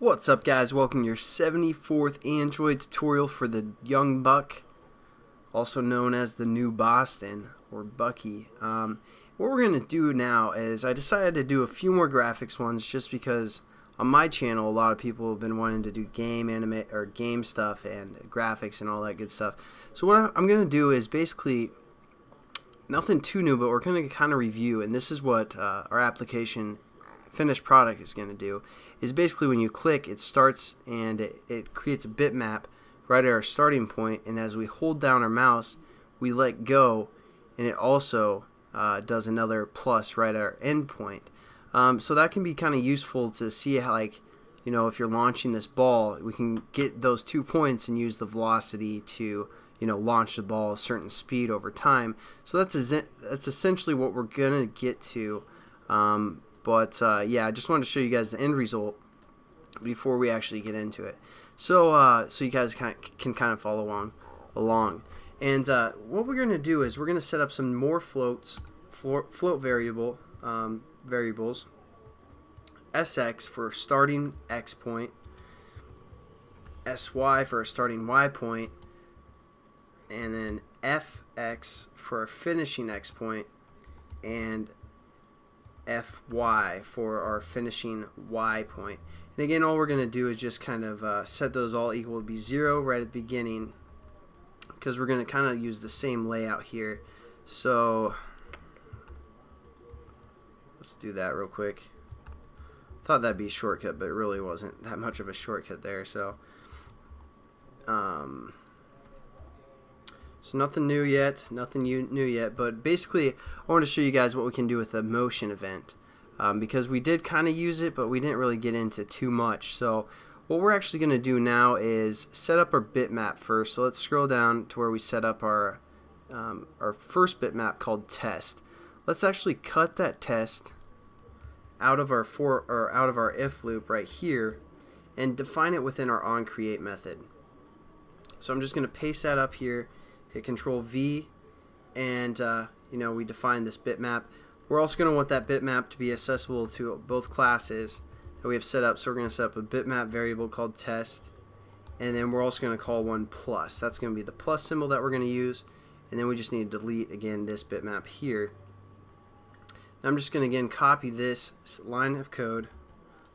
What's up, guys? Welcome to your 74th Android tutorial for the Young Buck, also known as the New Boston, or Bucky. What we're going to do now is I decided to do a few more graphics ones just because on my channel a lot of people have been wanting to do game stuff and graphics and all that good stuff. So what I'm going to do is basically nothing too new, but we're going to kind of review, and this is what our application finished product is going to do, is basically when you click, it starts and it creates a bitmap right at our starting point, and as we hold down our mouse we let go and it also does another plus right at our end point. So that can be kind of useful to see how, like, you know, if you're launching this ball, we can get those 2 points and use the velocity to, you know, launch the ball a certain speed over time. So that's essentially what we're gonna get to. Yeah, I just wanted to show you guys the end result before we actually get into it. So you guys can kind of follow along. And what we're going to do is we're going to set up some more float variables. SX for starting X point, SY for a starting Y point, and then FX for a finishing X point, and FY for our finishing Y point. And again, all we're going to do is just kind of set those all equal to be 0 right at the beginning, because we're going to kind of use the same layout here. So let's do that real quick. Thought that'd be a shortcut, but it really wasn't that much of a shortcut there. So nothing new yet, but basically I want to show you guys what we can do with a motion event, because we did kind of use it, but we didn't really get into too much. So what we're actually going to do now is set up our bitmap first. So let's scroll down to where we set up our first bitmap called test. Let's actually cut that test out of our if loop right here and define it within our onCreate method. So I'm just going to paste that up here. Hit Control V, and you know, we define this bitmap. We're also going to want that bitmap to be accessible to both classes that we have set up. So we're going to set up a bitmap variable called test, and then we're also going to call one plus. That's going to be the plus symbol that we're going to use, and then we just need to delete again this bitmap here. Now I'm just going to again copy this line of code.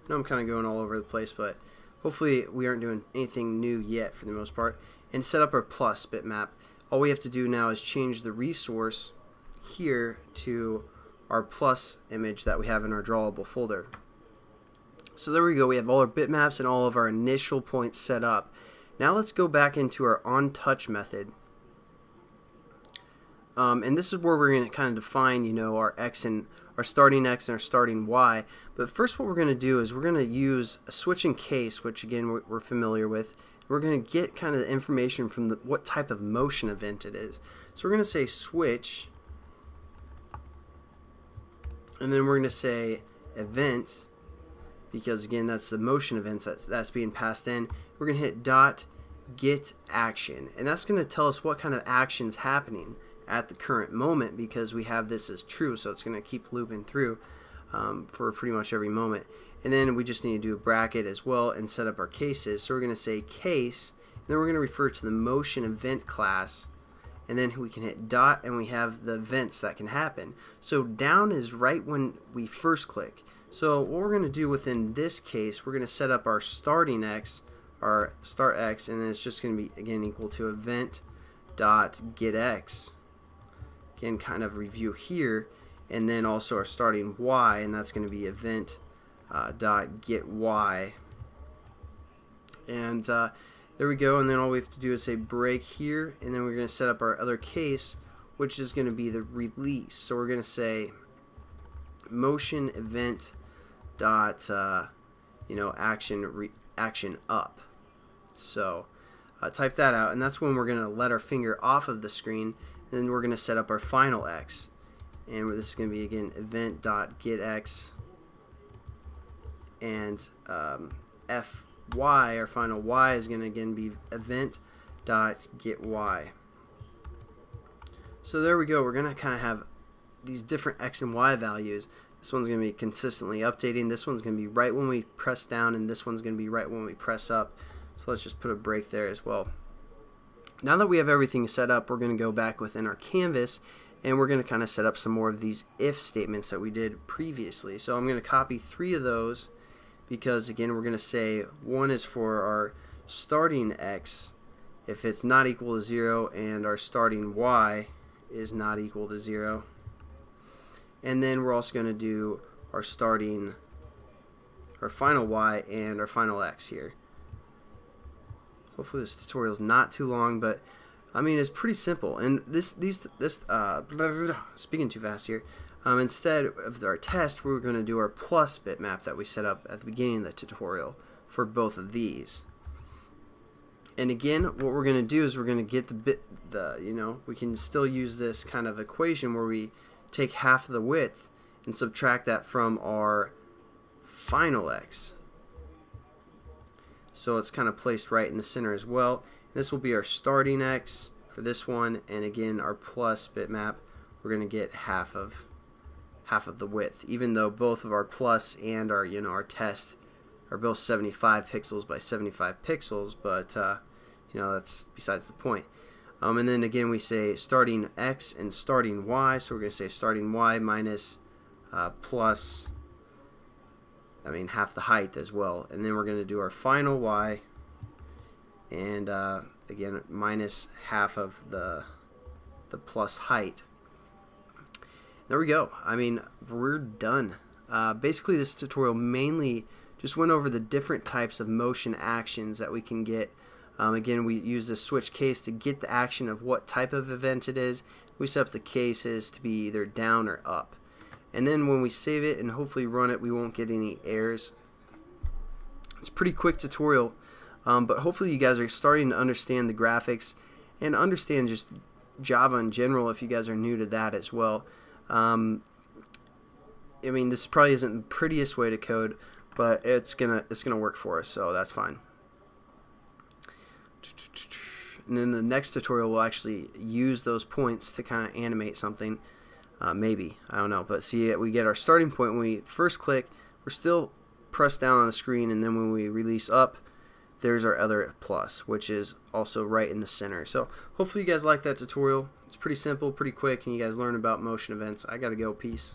I know I'm kind of going all over the place, but hopefully we aren't doing anything new yet for the most part, and set up our plus bitmap. All we have to do now is change the resource here to our plus image that we have in our drawable folder. So there we go, we have all our bitmaps and all of our initial points set up. Now let's go back into our onTouch method. And this is where we're going to kind of define, you know, our starting X and our starting Y. But first what we're going to do is we're going to use a switch in case, which again we're familiar with. We're going to get kind of the information from what type of motion event it is. So we're going to say switch, and then we're going to say event, because again that's the motion events that's being passed in. We're going to hit dot get action, and that's going to tell us what kind of action's happening at the current moment, because we have this as true, so it's going to keep looping through for pretty much every moment. And then we just need to do a bracket as well and set up our cases. So we're going to say case, and then we're going to refer to the motion event class, and then we can hit dot, and we have the events that can happen. So down is right when we first click. So what we're going to do within this case, we're going to set up our starting X, our start X, and then it's just going to be again equal to event dot get X. Again, kind of review here, and then also our starting Y, and that's going to be event dot get Y. And there we go, and then all we have to do is say break here, and then we're going to set up our other case, which is going to be the release. So we're going to say motion event dot you know, action up. So type that out, and that's when we're going to let our finger off of the screen, and then we're going to set up our final X, and this is going to be again event dot get X, and FY, our final Y, is going to again be event dot get Y. So there we go. We're going to kind of have these different X and Y values. This one's going to be consistently updating. This one's going to be right when we press down, and this one's going to be right when we press up. So let's just put a break there as well. Now that we have everything set up, we're going to go back within our canvas, and we're going to kind of set up some more of these if statements that we did previously. So I'm going to copy 3 of those, because again, we're going to say one is for our starting x if it's not equal to 0, and our starting y is not equal to 0. And then we're also going to do our final y and our final x here. Hopefully this tutorial is not too long, but I mean, it's pretty simple. And speaking too fast here. Instead of our test, we're going to do our plus bitmap that we set up at the beginning of the tutorial for both of these. And again, what we're going to do is we're going to get we can still use this kind of equation where we take half of the width and subtract that from our final x. So it's kind of placed right in the center as well. This will be our starting x for this one, and again, our plus bitmap, we're going to get half of the width, even though both of our plus and our our test are both 75 pixels by 75 pixels, but that's besides the point. And then again, we say starting x and starting y, so we're going to say starting y minus plus, half the height as well, and then we're going to do our final y, and again minus half of the plus height. There we go. We're done. Basically, this tutorial mainly just went over the different types of motion actions that we can get. Again, we use the switch case to get the action of what type of event it is. We set up the cases to be either down or up. And then when we save it and hopefully run it, we won't get any errors. It's a pretty quick tutorial, but hopefully you guys are starting to understand the graphics and understand just Java in general if you guys are new to that as well. This probably isn't the prettiest way to code, but it's gonna work for us, so that's fine. And then the next tutorial will actually use those points to kind of animate something. Maybe, I don't know, but see, we get our starting point when we first click. We're still pressed down on the screen, and then when we release up, there's our other plus, which is also right in the center. So hopefully you guys like that tutorial. It's pretty simple, pretty quick, and you guys learn about motion events. I gotta go. Peace.